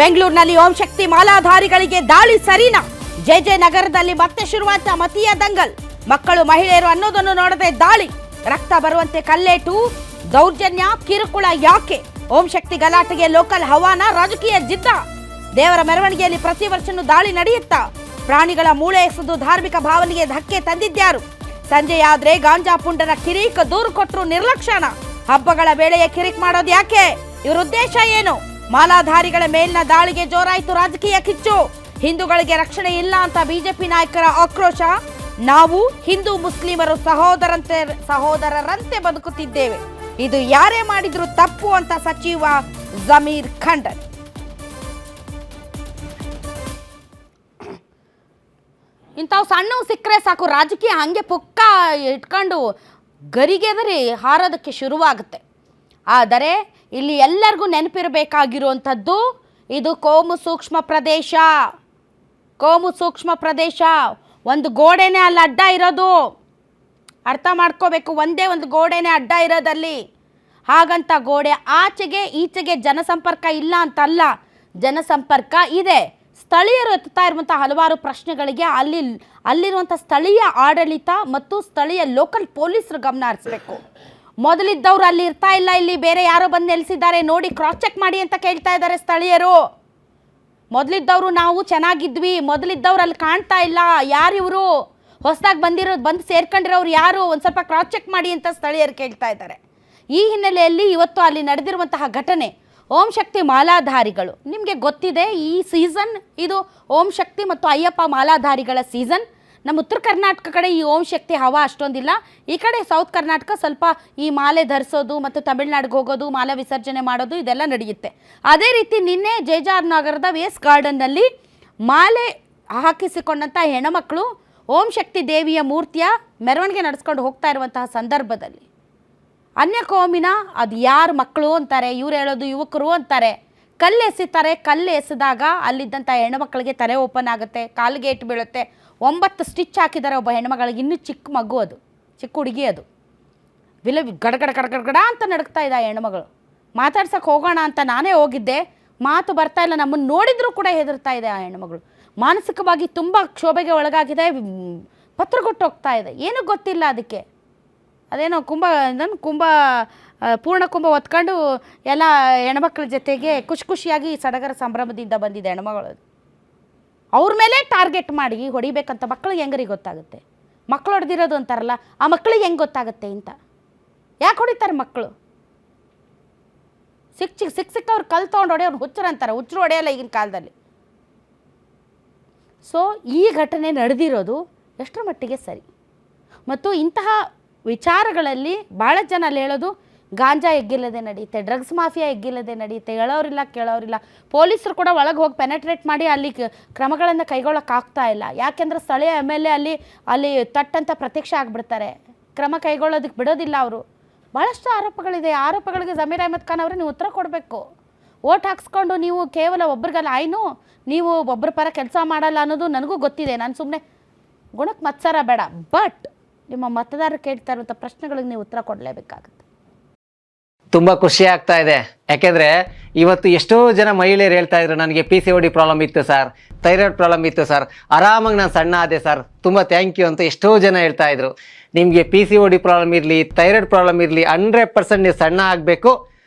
ಬೆಂಗಳೂರಿನಲ್ಲಿ ಓಂ ಶಕ್ತಿ ಮಾಲಾಧಾರಿಗಳಿಗೆ ದಾಳಿ ಸರಿನಾ? ಜೆಜೆ ನಗರದಲ್ಲಿ ಮತ್ತೆ ಶುರುವಾದ ಮತೀಯ ದಂಗಲ್. ಮಕ್ಕಳು ಮಹಿಳೆಯರು ಅನ್ನೋದನ್ನು ನೋಡದೆ ದಾಳಿ, ರಕ್ತ ಬರುವಂತೆ ಕಲ್ಲೇಟು, ದೌರ್ಜನ್ಯ, ಕಿರುಕುಳ ಯಾಕೆ? ಓಂ ಶಕ್ತಿ ಗಲಾಟೆಗೆ ಲೋಕಲ್ ಹವಾನ, ರಾಜಕೀಯ ಜಿದ್ದ. ದೇವರ ಮೆರವಣಿಗೆಯಲ್ಲಿ ಪ್ರತಿ ವರ್ಷನೂ ದಾಳಿ ನಡೆಯುತ್ತಾ? ಪ್ರಾಣಿಗಳ ಮೂಳೆ ಎಸೆದು ಧಾರ್ಮಿಕ ಭಾವನೆಗೆ ಧಕ್ಕೆ ತಂದಿದ್ಯಾರು? ಸಂಜೆಯಾದ್ರೆ ಗಾಂಜಾ ಪುಂಡನ ಕಿರಿಕ್, ದೂರು ಕೊಟ್ಟರು ನಿರ್ಲಕ್ಷ್ಯನ? ಹಬ್ಬಗಳ ವೇಳೆಯ ಕಿರಿಕ್ ಮಾಡೋದು ಯಾಕೆ? ಇವರ ಉದ್ದೇಶ ಏನು? ಮಾಲಾಧಾರಿಗಳ ಮೇಲಿನ ದಾಳಿಗೆ ಜೋರಾಯಿತು ರಾಜಕೀಯ ಕಿಚ್ಚು. ಹಿಂದೂಗಳಿಗೆ ರಕ್ಷಣೆ ಇಲ್ಲ ಅಂತ ಬಿಜೆಪಿ ನಾಯಕರ ಆಕ್ರೋಶ. ನಾವು ಹಿಂದೂ ಮುಸ್ಲಿಮರು ಸಹೋದರರಂತೆ ಬದುಕುತ್ತಿದ್ದೇವೆ, ಇದು ಯಾರೇ ಮಾಡಿದ್ರು ತಪ್ಪು ಅಂತ ಸಚಿವ ಜಮೀರ್ ಖಂಡನ್. ಇಂಥವು ಸಣ್ಣವು ಸಿಕ್ಕರೆ ಸಾಕು, ರಾಜಕೀಯ ಹಂಗೆ ಪುಕ್ಕ ಇಟ್ಕೊಂಡು ಗರಿಗೆದರಿ ಹಾರೋದಕ್ಕೆ ಶುರುವಾಗುತ್ತೆ. ಆದರೆ ಇಲ್ಲಿ ಎಲ್ಲರಿಗೂ ನೆನಪಿರಬೇಕಾಗಿರುವಂಥದ್ದು, ಇದು ಕೋಮು ಸೂಕ್ಷ್ಮ ಪ್ರದೇಶ. ಒಂದು ಗೋಡೆನೇ ಅಲ್ಲಿ ಅಡ್ಡ ಇರೋದು, ಅರ್ಥ ಮಾಡ್ಕೋಬೇಕು. ಒಂದೇ ಒಂದು ಗೋಡೆನೇ ಅಡ್ಡ ಇರೋದಲ್ಲಿ. ಹಾಗಂತ ಗೋಡೆ ಆಚೆಗೆ ಈಚೆಗೆ ಜನಸಂಪರ್ಕ ಇಲ್ಲ ಅಂತಲ್ಲ, ಜನಸಂಪರ್ಕ ಇದೆ. ಸ್ಥಳೀಯರು ಎತ್ತಾ ಇರುವಂಥ ಹಲವಾರು ಪ್ರಶ್ನೆಗಳಿಗೆ ಅಲ್ಲಿರುವಂಥ ಸ್ಥಳೀಯ ಆಡಳಿತ ಮತ್ತು ಸ್ಥಳೀಯ ಲೋಕಲ್ ಪೊಲೀಸರು ಗಮನ ಹರಿಸಬೇಕು. ಮೊದಲಿದ್ದವರು ಅಲ್ಲಿ ಇರ್ತಾ ಇಲ್ಲ, ಇಲ್ಲಿ ಬೇರೆ ಯಾರೋ ಬಂದು ನೆಲೆಸಿದ್ದಾರೆ ನೋಡಿ ಕ್ರಾಸ್ ಚೆಕ್ ಮಾಡಿ ಅಂತ ಕೇಳ್ತಾ ಇದ್ದಾರೆ ಸ್ಥಳೀಯರು. ಮೊದಲಿದ್ದವರು ನಾವು ಚೆನ್ನಾಗಿದ್ವಿ, ಮೊದಲಿದ್ದವ್ರು ಅಲ್ಲಿ ಕಾಣ್ತಾ ಇಲ್ಲ, ಯಾರಿವರು? ಹೊಸದಾಗಿ ಬಂದು ಸೇರ್ಕೊಂಡಿರೋರು ಯಾರು? ಒಂದು ಸ್ವಲ್ಪ ಕ್ರಾಸ್ ಚೆಕ್ ಮಾಡಿ ಅಂತ ಸ್ಥಳೀಯರು ಕೇಳ್ತಾ ಇದ್ದಾರೆ. ಈ ಹಿನ್ನೆಲೆಯಲ್ಲಿ ಇವತ್ತು ಅಲ್ಲಿ ನಡೆದಿರುವಂತಹ ಘಟನೆ, ಓಂ ಶಕ್ತಿ ಮಾಲಾಧಾರಿಗಳು, ನಿಮಗೆ ಗೊತ್ತಿದೆ ಈ ಸೀಸನ್ ಇದು ಓಂ ಶಕ್ತಿ ಮತ್ತು ಅಯ್ಯಪ್ಪ ಮಾಲಾಧಾರಿಗಳ ಸೀಸನ್. ನಮ್ಮ ಉತ್ತರ ಕರ್ನಾಟಕ ಕಡೆ ಈ ಓಂ ಶಕ್ತಿ ಹವಾ ಅಷ್ಟೊಂದಿಲ್ಲ. ಈ ಕಡೆ ಸೌತ್ ಕರ್ನಾಟಕ ಸ್ವಲ್ಪ ಈ ಮಾಲೆ ಧರಿಸೋದು ಮತ್ತು ತಮಿಳ್ನಾಡಿಗೆ ಹೋಗೋದು, ಮಾಲೆ ವಿಸರ್ಜನೆ ಮಾಡೋದು ಇದೆಲ್ಲ ನಡೆಯುತ್ತೆ. ಅದೇ ರೀತಿ ನಿನ್ನೆ ಜೆಜಾರ್ ನಗರದ ವೇಸ್ ಗಾರ್ಡನ್ನಲ್ಲಿ ಮಾಲೆ ಹಾಕಿಸಿಕೊಂಡಂಥ ಹೆಣ್ಮಕ್ಳು ಓಂ ಶಕ್ತಿ ದೇವಿಯ ಮೂರ್ತಿಯ ಮೆರವಣಿಗೆ ನಡೆಸ್ಕೊಂಡು ಹೋಗ್ತಾ ಇರುವಂತಹ ಸಂದರ್ಭದಲ್ಲಿ ಅನ್ಯಕೋಮಿನ ಅದು ಯಾರು ಮಕ್ಕಳು ಅಂತಾರೆ, ಇವ್ರು ಹೇಳೋದು ಯುವಕರು ಅಂತಾರೆ, ಕಲ್ಲು ಎಸಿತಾರೆ. ಕಲ್ಲು ಎಸೆದಾಗ ಅಲ್ಲಿದ್ದಂಥ ಹೆಣ್ಮಕ್ಳಿಗೆ ತಲೆ ಓಪನ್ ಆಗುತ್ತೆ, ಕಾಲಿಗೆ ಏಟು ಬೀಳುತ್ತೆ. 9 ಸ್ಟಿಚ್ ಹಾಕಿದ್ದಾರೆ ಒಬ್ಬ ಹೆಣ್ಮಗಳಿಗೆ. ಇನ್ನೂ ಚಿಕ್ಕ ಮಗು, ಅದು ಚಿಕ್ಕ ಹುಡುಗಿ, ಅದು ಗಡಗಡ ಅಂತ ನಡುಕ್ತಾ ಇದೆ ಆ ಹೆಣ್ಮಗಳು. ಮಾತಾಡ್ಸಕ್ಕೆ ಹೋಗೋಣ ಅಂತ ನಾನೇ ಹೋಗಿದ್ದೆ, ಮಾತು ಬರ್ತಾ ಇಲ್ಲ. ನಮ್ಮನ್ನು ನೋಡಿದರೂ ಕೂಡ ಹೆದರ್ತಾ ಇದೆ ಆ ಹೆಣ್ಮಗಳು. ಮಾನಸಿಕವಾಗಿ ತುಂಬ ಕ್ಷೋಭೆಗೆ ಒಳಗಾಗಿದೆ, ಪತ್ರಗೊಟ್ಟು ಹೋಗ್ತಾ ಇದೆ. ಏನೂ ಗೊತ್ತಿಲ್ಲ ಅದಕ್ಕೆ. ಅದೇನೋ ಪೂರ್ಣ ಕುಂಭ ಹೊತ್ಕೊಂಡು ಎಲ್ಲ ಹೆಣ್ಮಕ್ಳ ಜೊತೆಗೆ ಖುಷಿಯಾಗಿ ಸಡಗರ ಸಂಭ್ರಮದಿಂದ ಬಂದಿದೆ ಹೆಣ್ಮಗಳು. ಅವ್ರ ಮೇಲೆ ಟಾರ್ಗೆಟ್ ಮಾಡಿ ಹೊಡಿಬೇಕಂತ ಮಕ್ಕಳಿಗೆ ಹೆಂಗರಿ ಗೊತ್ತಾಗುತ್ತೆ? ಮಕ್ಕಳು ಹೊಡೆದಿರೋದು ಅಂತಾರಲ್ಲ, ಆ ಮಕ್ಕಳಿಗೆ ಹೆಂಗೆ ಗೊತ್ತಾಗುತ್ತೆ ಅಂತ? ಯಾಕೆ ಹೊಡಿತಾರೆ ಮಕ್ಕಳು? ಸಿಕ್ಕ ಅವ್ರು ಕಲ್ ತೊಗೊಂಡು ಹೊಡೆಯೋರು ಹುಚ್ಚರು ಅಂತಾರೆ. ಹುಚ್ಚರು ಹೊಡೆಯಲ್ಲ ಈಗಿನ ಕಾಲದಲ್ಲಿ. ಸೊ ಈ ಘಟನೆ ನಡೆದಿರೋದು ಎಷ್ಟರ ಮಟ್ಟಿಗೆ ಸರಿ? ಮತ್ತು ಇಂತಹ ವಿಚಾರಗಳಲ್ಲಿ ಭಾಳ ಜನ ಅಲ್ಲಿ ಹೇಳೋದು, ಗಾಂಜಾ ಎಗ್ಗಿಲ್ಲದೆ ನಡೆಯುತ್ತೆ, ಡ್ರಗ್ಸ್ ಮಾಫಿಯಾ ಎಗ್ಗಿಲ್ಲದೆ ನಡೆಯುತ್ತೆ, ಹೇಳೋರಿಲ್ಲ ಕೇಳೋರಿಲ್ಲ. ಪೊಲೀಸರು ಕೂಡ ಒಳಗೆ ಹೋಗಿ ಪೆನೆಟ್ರೇಟ್ ಮಾಡಿ ಅಲ್ಲಿ ಕ್ರಮಗಳನ್ನು ಕೈಗೊಳ್ಳೋಕ್ಕಾಗ್ತಾ ಇಲ್ಲ. ಯಾಕೆಂದರೆ ಸ್ಥಳೀಯ MLA ಅಲ್ಲಿ ತಟ್ಟಂತ ಪ್ರತ್ಯಕ್ಷ ಆಗಿಬಿಡ್ತಾರೆ, ಕ್ರಮ ಕೈಗೊಳ್ಳೋದಕ್ಕೆ ಬಿಡೋದಿಲ್ಲ ಅವರು. ಭಾಳಷ್ಟು ಆರೋಪಗಳಿದೆ. ಆರೋಪಗಳಿಗೆ ಜಮೀರ್ ಅಹ್ಮದ್ ಖಾನ್ ಅವರು ನೀವು ಉತ್ತರ ಕೊಡಬೇಕು. ಓಟ್ ಹಾಕ್ಸ್ಕೊಂಡು ನೀವು ಕೇವಲ ಒಬ್ರಿಗಲ್ಲ, ನೀವು ಒಬ್ಬರ ಪರ ಕೆಲಸ ಮಾಡಲ್ಲ ಅನ್ನೋದು ನನಗೂ ಗೊತ್ತಿದೆ. ನಾನು ಸುಮ್ಮನೆ ಗುಣಕ್ಕೆ ಮತ್ಸರ ಬೇಡ, ಬಟ್ ನಿಮ್ಮ ಮತದಾರರು ಕೇಳ್ತಾ ಇರುವಂಥ ಪ್ರಶ್ನೆಗಳಿಗೆ ನೀವು ಉತ್ತರ ಕೊಡಲೇಬೇಕಾಗುತ್ತೆ. ತುಂಬ ಖುಷಿ ಆಗ್ತಾ ಇದೆ. ಯಾಕೆಂದರೆ ಇವತ್ತು ಎಷ್ಟೋ ಜನ ಮಹಿಳೆಯರು ಹೇಳ್ತಾ ಇದ್ರು, ನನಗೆ PCOD ಪ್ರಾಬ್ಲಮ್ ಇತ್ತು ಸರ್, ಥೈರಾಯ್ಡ್ ಪ್ರಾಬ್ಲಮ್ ಇತ್ತು ಸರ್, ಆರಾಮಾಗಿ ನಾನು ಸಣ್ಣ ಆದೆ ಸರ್, ತುಂಬ ಥ್ಯಾಂಕ್ ಯು ಅಂತ ಎಷ್ಟೋ ಜನ ಹೇಳ್ತಾ ಇದ್ರು. ನಿಮಗೆ PCOD ಪ್ರಾಬ್ಲಮ್ ಇರಲಿ, ಥೈರಾಯ್ಡ್ ಪ್ರಾಬ್ಲಮ್ ಇರಲಿ, 100% ನೀವು ಸಣ್ಣ ಆಗಬೇಕು,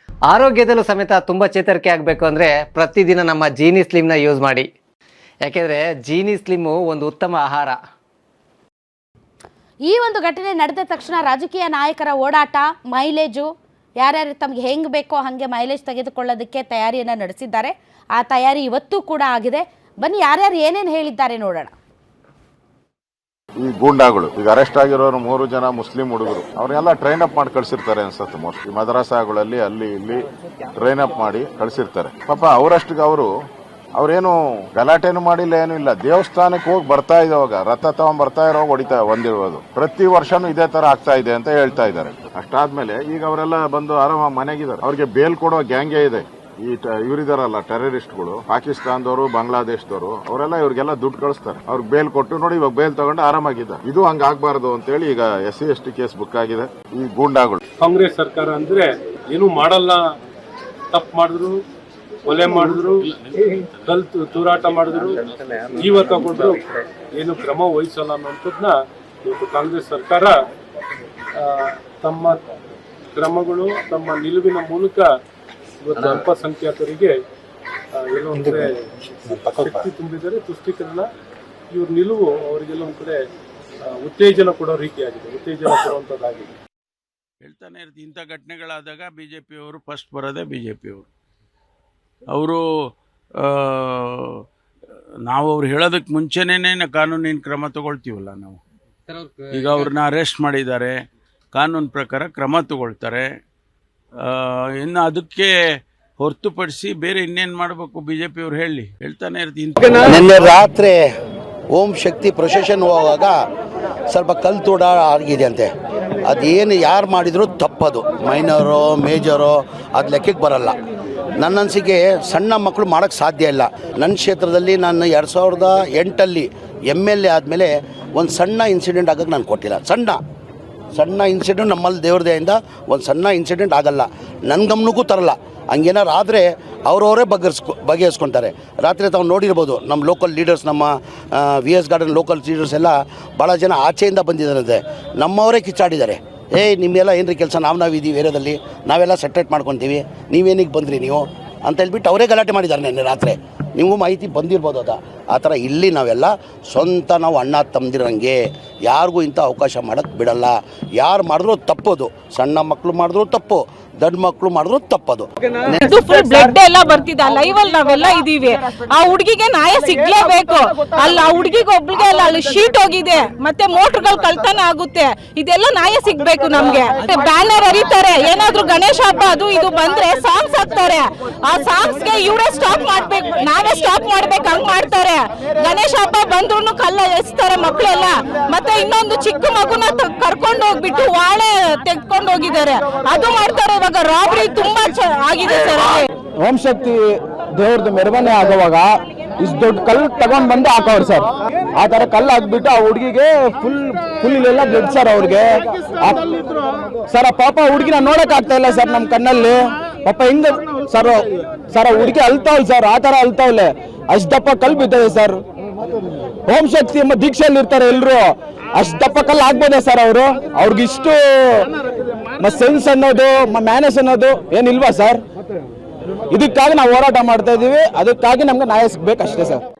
ಆರೋಗ್ಯದಲ್ಲೂ ಸಮೇತ ತುಂಬ ಚೇತರಿಕೆ ಆಗಬೇಕು ಅಂದರೆ ಪ್ರತಿದಿನ ನಮ್ಮ ಜೀನಿ ಸ್ಲಿಮ್ನ ಯೂಸ್ ಮಾಡಿ. ಯಾಕೆಂದರೆ ಜೀನಿ ಸ್ಲಿಮ್ಮು ಒಂದು ಉತ್ತಮ ಆಹಾರ. ಈ ಒಂದು ಘಟನೆ ನಡೆದ ತಕ್ಷಣ ರಾಜಕೀಯ ನಾಯಕರ ಓಡಾಟ, ಮೈಲೇಜು, ಯಾರ್ಯಾರು ತಮಗೆ ಹೆಂಗೆ ಬೇಕೋ ಹಾಗೆ ಮೈಲೇಜ್ ತೆಗೆದುಕೊಳ್ಳೋದಕ್ಕೆ ತಯಾರಿಯನ್ನು ನಡೆಸಿದ್ದಾರೆ. ಆ ತಯಾರಿ ಇವತ್ತೂ ಕೂಡ ಆಗಿದೆ. ಬನ್ನಿ ಯಾರ್ಯಾರು ಏನೇನು ಹೇಳಿದ್ದಾರೆ ನೋಡೋಣ. ಈ ಗೂಂಡಾಗಳು ಈಗ ಅರೆಸ್ಟ್ ಆಗಿರೋರು 3 ಜನ ಮುಸ್ಲಿಂ ಹುಡುಗರು, ಅವ್ರನ್ನೆಲ್ಲ ಟ್ರೈನ್ ಅಪ್ ಮಾಡಿ ಕಳ್ಸಿರ್ತಾರೆ ಅನ್ಸುತ್ತೆ. ಮೋಸ್ಟ್ಲಿ ಮದ್ರಸಾಗಳಲ್ಲಿ ಅಲ್ಲಿ ಇಲ್ಲಿ ಟ್ರೈನ್ ಅಪ್ ಮಾಡಿ ಕಳ್ಸಿರ್ತಾರೆ. ಪಾಪ ಅವರಷ್ಟಿಗೆ ಅವ್ರೇನು ಗಲಾಟೆನು ಮಾಡಿಲ್ಲ, ಏನು ಇಲ್ಲ. ದೇವಸ್ಥಾನಕ್ಕೆ ಹೋಗಿ ಬರ್ತಾ ಇದ್ದವಾಗ ರಥ ತಗೊಂಡ್ ಬರ್ತಾ ಇರೋ ಹೊಂದಿರೋದು ಪ್ರತಿ ವರ್ಷನೂ ಇದೇ ತರ ಆಗ್ತಾ ಇದೆ ಅಂತ ಹೇಳ್ತಾ ಇದ್ದಾರೆ. ಅಷ್ಟಾದ್ಮೇಲೆ ಈಗ ಅವರೆಲ್ಲ ಬಂದು ಆರಾಮ ಮನೆಗಿದ್ದಾರೆ. ಅವ್ರಿಗೆ ಬೇಲ್ ಕೊಡೋ ಗ್ಯಾಂಗೇ ಇದೆ. ಈ ಇವರಿದಾರಲ್ಲ ಟೆರರಿಸ್ಟ್ಗಳು, ಪಾಕಿಸ್ತಾನದವರು, ಬಾಂಗ್ಲಾದೇಶದವರು, ಅವರೆಲ್ಲ ಇವ್ರಿಗೆಲ್ಲ ದುಡ್ಡು ಕಳಿಸ್ತಾರೆ. ಅವ್ರಿಗೆ ಬೇಲ್ ಕೊಟ್ಟು ನೋಡಿ ಇವಾಗ ಬೇಲ್ ತಗೊಂಡು ಆರಾಮಾಗಿದ್ದಾರೆ. ಇದು ಹಂಗಾಗಬಾರ್ದು ಅಂತ ಹೇಳಿ ಈಗ SC/ST ಕೇಸ್ ಬುಕ್ ಆಗಿದೆ. ಈ ಗೂಂಡಾಗಳು ಕಾಂಗ್ರೆಸ್ ಸರ್ಕಾರ ಅಂದ್ರೆ ಏನು ಮಾಡಲ್ಲ, ತಪ್ಪು ಮಾಡಿದ್ರು ಕೊಲೆ ಮಾಡಿದ್ರು, ತೂರಾಟ ಮಾಡಿದ್ರು, ಜೀವ ತಗೊಂಡ್ರು, ಏನು ಕ್ರಮ ವಹಿಸಲ್ಲ ಅನ್ನೋಂಥದ್ದನ್ನ ಇವತ್ತು ಕಾಂಗ್ರೆಸ್ ಸರ್ಕಾರ ತಮ್ಮ ಕ್ರಮಗಳು, ತಮ್ಮ ನಿಲುವಿನ ಮೂಲಕ ಇವತ್ತು ಅಲ್ಪಸಂಖ್ಯಾತರಿಗೆ ಎಲ್ಲೋ ಒಂದು ಕಡೆ ಶಕ್ತಿ ತುಂಬಿದರೆ, ತುಷ್ಟೀಕರಣ ಇವ್ರ ನಿಲುವು ಅವರಿಗೆಲ್ಲ ಒಂದು ಕಡೆ ಉತ್ತೇಜನ ಕೊಡೋ ರೀತಿಯಾಗಿದೆ, ಉತ್ತೇಜನ ಕೊಡುವಂಥದ್ದಾಗಿದೆ. ಹೇಳ್ತಾನೆ ಇರ್ತೀವಿ, ಇಂಥ ಘಟನೆಗಳಾದಾಗ ಬಿ ಜೆ ಪಿಯವರು ಫಸ್ಟ್ ಬರೋದೇ ಬಿ ಜೆ ಪಿಯವರು. ಅವರು ನಾವು ಅವ್ರು ಹೇಳೋದಕ್ಕೆ ಮುಂಚೆನೇ ಕಾನೂನಿನ ಕ್ರಮ ತಗೊಳ್ತೀವಲ್ಲ ನಾವು. ಈಗ ಅವ್ರನ್ನ ಅರೆಸ್ಟ್ ಮಾಡಿದ್ದಾರೆ, ಕಾನೂನು ಪ್ರಕಾರ ಕ್ರಮ ತಗೊಳ್ತಾರೆ. ಇನ್ನು ಅದಕ್ಕೆ ಹೊರತುಪಡಿಸಿ ಬೇರೆ ಇನ್ನೇನು ಮಾಡಬೇಕು ಬಿ ಜೆ ಪಿಯವ್ರು ಹೇಳ್ತಾನೆ ಇರ್ತೀವಿ. ನಿನ್ನೆ ರಾತ್ರಿ ಓಂ ಶಕ್ತಿ ಪ್ರೊಸೆಷನ್ ಹೋಗುವಾಗ ಸ್ವಲ್ಪ ಕಲ್ಲು ತೋಡ ಆಗಿದೆ ಅಂತೆ. ಅದೇನು ಯಾರು ಮಾಡಿದ್ರು ತಪ್ಪದು, ಮೈನರು ಮೇಜರು ಅದು ಲೆಕ್ಕಕ್ಕೆ ಬರಲ್ಲ. ನನ್ನ ಅನಿಸಿಕೆ ಸಣ್ಣ ಮಕ್ಕಳು ಮಾಡೋಕ್ಕೆ ಸಾಧ್ಯ ಇಲ್ಲ. ನನ್ನ ಕ್ಷೇತ್ರದಲ್ಲಿ ನಾನು 2008 MLA ಆದಮೇಲೆ ಒಂದು ಸಣ್ಣ ಇನ್ಸಿಡೆಂಟ್ ಆಗೋಕ್ಕೆ ನಾನು ಕೊಟ್ಟಿಲ್ಲ. ಸಣ್ಣ ಇನ್ಸಿಡೆಂಟ್ ನಮ್ಮಲ್ಲಿ ದೇವ್ರದೆಯಿಂದ ಒಂದು ಸಣ್ಣ ಇನ್ಸಿಡೆಂಟ್ ಆಗಲ್ಲ, ನನ್ನ ಗಮನಕ್ಕೂ ತರಲ್ಲ. ಹಂಗೇನಾರು ಆದರೆ ಅವರವರೇ ಬಗೆಹರಿಸ್ಕೊತಾರೆ. ರಾತ್ರಿ ತಾವು ನೋಡಿರ್ಬೋದು, ನಮ್ಮ ಲೋಕಲ್ ಲೀಡರ್ಸ್, ನಮ್ಮ VS ಗಾರ್ಡನ್ ಲೋಕಲ್ ಲೀಡರ್ಸ್ ಎಲ್ಲ ಭಾಳ ಜನ ಆಚೆಯಿಂದ ಬಂದಿದ್ದಾರಂತೆ. ನಮ್ಮವರೇ ಕಿಚ್ಚಾಡಿದ್ದಾರೆ, ನಿಮ್ಮೆಲ್ಲ ಏನ್ರಿ ಕೆಲಸ, ನಾವಿದ್ದೀವಿ ಏರಿಯಾದಲ್ಲಿ, ನಾವೆಲ್ಲ ಸೆಟ್ರೇಟ್ ಮಾಡ್ಕೊತೀವಿ, ನೀವೇನಿಗೆ ಬಂದ್ರಿ ನೀವು ಅಂತ ಹೇಳ್ಬಿಟ್ಟು ಅವರೇ ಗಲಾಟೆ ಮಾಡಿದ್ದಾರೆ ನಿನ್ನೆ ರಾತ್ರಿ. ನಿಮಗೂ ಮಾಹಿತಿ ಬಂದಿರ್ಬೋದು ಅದು. ಆ ಥರ ಇಲ್ಲಿ ನಾವೆಲ್ಲ ಸ್ವಂತ ನಾವು ಅಣ್ಣ ತಮ್ಮದಿರಂಗೆ ಯಾರಿಗೂ ಇಂಥ ಅವಕಾಶ ಮಾಡೋಕ್ಕೆ ಬಿಡಲ್ಲ. ಯಾರು ಮಾಡಿದ್ರು ತಪ್ಪೋದು, ಸಣ್ಣ ಮಕ್ಕಳು ಮಾಡಿದ್ರು ತಪ್ಪು, ದೊಡ್ಡ ಮಕ್ಕಳು ಮಾಡಿದ್ರು ತಪ್ಪದು. ಇದು ಫುಲ್ ಬ್ಲಡ್ ಎಲ್ಲ ಬರ್ತಿದೆ ಲೈವ್ ಅಲ್ಲಿ, ನಾವೆಲ್ಲ ಇದೀವಿ. ಆ ಹುಡುಗಿಗೆ ನ್ಯಾಯ ಸಿಗ್ಲೇಬೇಕು. ಅಲ್ಲ ಆ ಹುಡುಗಿಗೆ ಒಬ್ಳಿಗೆ ಅಲ್ಲ, ಅಲ್ಲಿ ಶೀಟ್ ಹೋಗಿದೆ, ಮತ್ತೆ ಮೋಟರ್ಗಳು ಕಳ್ತನ ಆಗುತ್ತೆ. ಇದೆಲ್ಲ ನ್ಯಾಯ ಸಿಗ್ಬೇಕು ನಮ್ಗೆ. ಬ್ಯಾನರ್ ಹರಿತಾರೆ, ಏನಾದ್ರು ಗಣೇಶ ಹಬ್ಬ ಅದು ಇದು ಬಂದ್ರೆ ಸಾಂಗ್ಸ್ ಹಾಕ್ತಾರೆ. ಆ ಸಾಂಗ್ಸ್ಗೆ ಇವರೇ ಸ್ಟಾಪ್ ಮಾಡ್ಬೇಕು, ನಾವೇ ಸ್ಟಾಪ್ ಮಾಡ್ಬೇಕು, ಹಂಗ್ ಮಾಡ್ತಾರೆ. ಗಣೇಶ ಹಬ್ಬ ಬಂದ್ರು ಕಲ್ಲ ಎಸ್ತಾರೆ ಮಕ್ಕಳೆಲ್ಲ. ಮತ್ತೆ ಇನ್ನೊಂದು ಚಿಕ್ಕ ಮಗುನ ಕರ್ಕೊಂಡು ಹೋಗ್ಬಿಟ್ಟು ವಾಳೆ ತೆಗೆದುಕೊಂಡು ಹೋಗಿದ್ದಾರೆ, ಅದು ಮಾಡ್ತಾರೆ. ಇವಾಗ ರಾಬರಿ ತುಂಬಾ ಆಗಿದೆ ಸರ್. ಓಂ ಶಕ್ತಿ ದೇವ್ರದ್ದು ಮೆರವಣಿಗೆ ಆಗುವಾಗ ಇಷ್ಟು ದೊಡ್ಡ ಕಲ್ಲು ತಗೊಂಡ್ ಬಂದು ಹಾಕವ್ರು ಸರ್. ಆ ತರ ಕಲ್ಲು ಹಾಕ್ಬಿಟ್ಟು ಆ ಹುಡುಗಿಗೆ ಫುಲ್ ಇಲ್ಲೆಲ್ಲ ಬ್ಲಡ್ ಸರ್. ಅವ್ರಿಗೆ ಸರ್ ಪಾಪ ಹುಡುಗಿನ ನೋಡಕ್ ಆಗ್ತಾ ಇಲ್ಲ ಸರ್ ನಮ್ಮ ಕಣ್ಣಲ್ಲಿ. ಪಾಪ ಹಿಂಗ ಸರ್ ಹುಡುಗಿ ಅಳ್ತಾವಲ್ ಸರ್, ಆ ತರ ಅಳ್ತಾವಲೆ, ಅಷ್ಟ್ ದಪ್ಪ ಕಲ್ಲು ಬಿದ್ದದೆ ಸರ್. ಓಂ ಶಕ್ತಿ ಎಂಬ ದೀಕ್ಷೆಯಲ್ಲಿ ಇರ್ತಾರೆ ಎಲ್ರು, ಅಷ್ಟ್ ದಪ್ಪ ಕಲ್ಲು ಆಗ್ಬೋದೇ ಸರ್ ಅವರು? ಅವ್ರಿಗಿಷ್ಟು ಸೆನ್ಸ್ ಅನ್ನೋದು, ಮ್ಯಾನೇಜ್ ಅನ್ನೋದು ಏನಿಲ್ವಾ ಸರ್? ಇದಕ್ಕಾಗಿ ನಾವು ಹೋರಾಟ ಮಾಡ್ತಾ ಇದೀವಿ, ಅದಕ್ಕಾಗಿ ನಮ್ಗೆ ನ್ಯಾಯ ಸಿಗ್ಬೇಕಷ್ಟೇ ಸರ್.